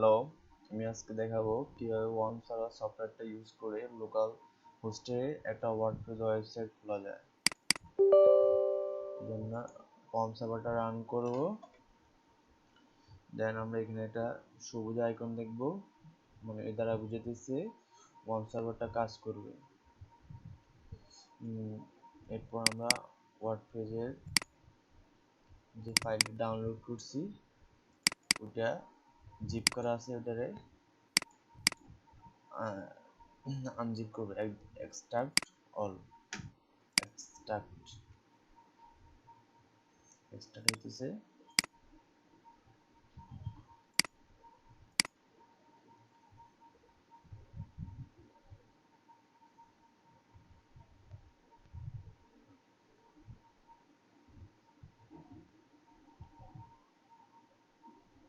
Hello, আমি আজকে দেখাবো কিভাবে ওয়ার্ম সার্ভার সফটওয়্যারটা ইউজ করে লোকাল হোস্টে একটা ওয়ার্ডপ্রেস ওয়েবসাইট খোলা যায়। জন্য ওয়ার্ম সার্ভারটা রান করব। দেন আমরা এখানে একটা সবুজ আইকন দেখব, মানে এর দ্বারা বুঝাতেছে ওয়ার্ম সার্ভারটা কাজ করবে। এরপর আমরা ওয়ার্ডপ্রেসের যে ফাইলটা ডাউনলোড করছি ওটা জিপ করা আছে, ওটারে আনজিপ করবে। এক্সট্রাক্ট অল এক্সট্রাক্ট হইতেছে।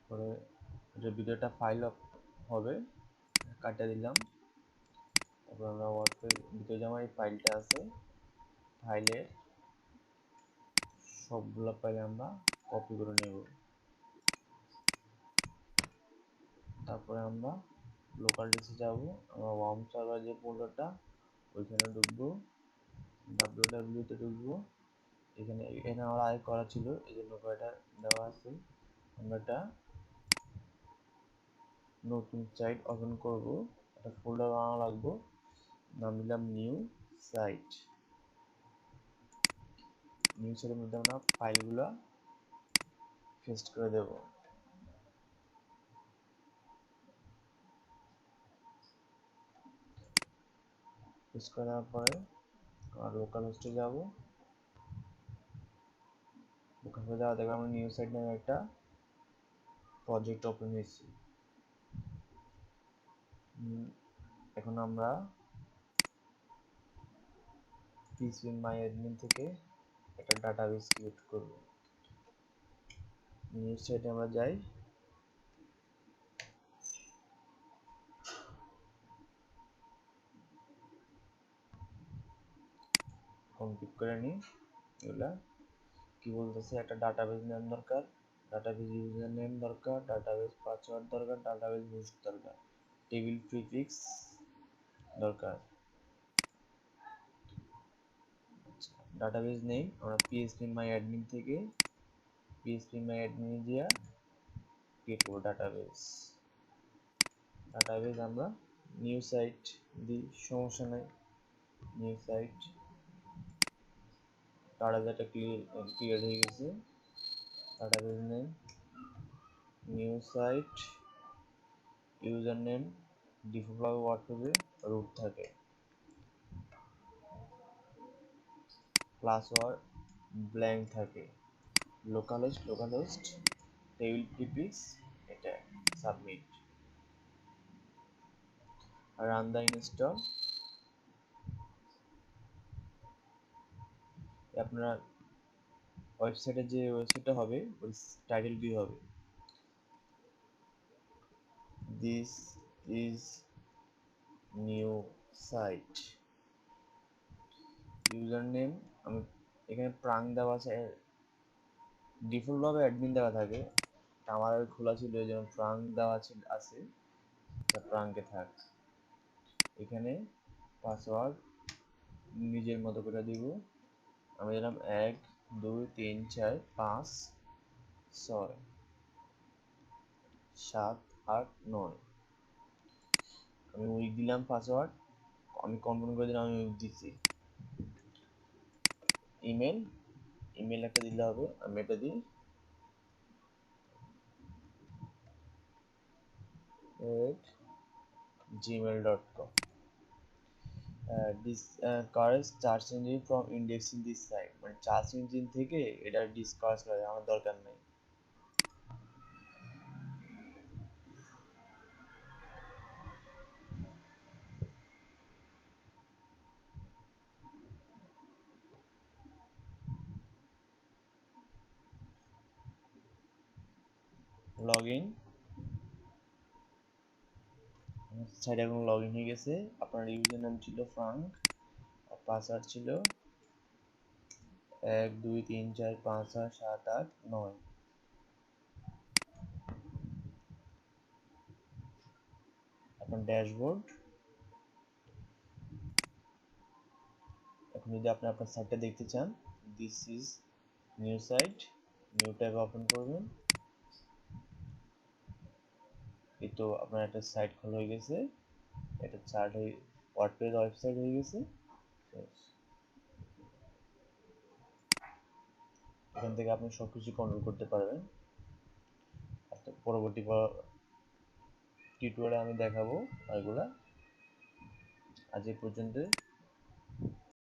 পরে যে ভিডিওটা ফাইল হবে কাটা দিলাম। তারপর আমরা ওয়ার্ডপ্রেস ভিতরে যে আমার এই ফাইলটা আছে, ফাইলের সবগুলো ফাইল আমরা কপি করে নেব। তারপরে আমরা লোকাল ডিস্কে যাব, আমরা ওয়ার্ম সার্ভার যে ফোল্ডারটা ওইখানে ঢুকবো, www তে ঢুকবো। এখানে আমার আগে করা ছিল, এই জন্য এটা দেওয়া আছে। আমরা একটা নতুন সাইট ওপেন করব, একটা ফোল্ডার বানানো লাগবে, নাম দিলাম নিউ সাইট। নিউ সাইটের মধ্যে আমরা ফাইলগুলো পেস্ট করে দেব। পেস্ট করার পরে লোকাল হোস্টে যাব। লোকাল হোস্টে যাওয়া দেখে আমরা নিউ সাইট নামে একটা প্রজেক্ট ওপেন হয়েছে। এখন আমরা phpMyAdmin থেকে একটা ডাটাবেস ক্রিয়েট করব। নিউ সাইটে আমরা যাই, কমপ্লিট করে নিই। এগুলা কি বলতেছে, একটা ডাটাবেস নেম দরকার, ডাটাবেস ইউজার নেম দরকার, ডাটাবেস পাসওয়ার্ড দরকার, ডাটাবেস হোস্ট দরকার, টেবিল প্রিফিক্স দরকার। ডাটাবেস নেম আমরা phpMyAdmin থেকে phpMyAdmin দিয়া ক্রিয়েট করব ডাটাবেস। ডাটাবেস আমরা নিউ সাইট দিই, সমস্যা নাই। নিউ সাইট ডাটাবেসটা ক্লিয়ার হয়ে গেছে। Database name new site, user name ডিফল্টভাবে ওয়ার্ডপ্রেসে রুট থাকে, পাসওয়ার্ড ব্ল্যাঙ্ক থাকে, লোকাল হোস্ট টেবিল প্রিফিক্স এটা সাবমিট। Run the install. আপনার ওয়েবসাইটে যে ওয়েবসাইটটা হবে ওই টাইটেল কি হবে, this is new site. User name আমি এখানে প্রাং দেওয়া আছে, ডিফল্টভাবে অ্যাডমিন দেওয়া থাকে, আমার খোলা ছিল এই জন্য প্রাং দেওয়া আছে, প্রাংকে থাক। এখানে পাসওয়ার্ড নিজের মতো করে দিব, আমি দিলাম 1 2 3 4 5 6 7 8 9। আমি উইক দিলাম পাসওয়ার্ড, আমি কনফার্ম করে দিলাম আমি উইক দিচ্ছি। ইমেল একটা দিলে হবে, আমি এটা দিই gmail.com। discourage search engine from indexing this site, মানে সার্চ ইঞ্জিন থেকে এটা ডিসকারেজ করা আমার দরকার নেই। লগ ইন, সাইটে এখন লগ ইন হয়ে গেছে। আপনার ইউজার নাম ছিল ফ্রাঙ্ক, পাসওয়ার্ড ছিল 1 2 3 4 5 6 7 8 9। ড্যাশবোর্ড। এখন যদি আপনি আপনার সাইটটা দেখতে চান, this is new site, new tab open করবেন। এই তো আপনার একটা সাইট খোলা হয়ে গেছে, এটা চার্ট হয়ে ওয়ার্ডপ্রেস ওয়েবসাইট হয়ে গেছে। এখান থেকে আপনি সবকিছু কন্ট্রোল করতে পারবেন। পরবর্তী টিউটোরিয়ালে আমি দেখাবো এগুলা। আজ এই পর্যন্ত।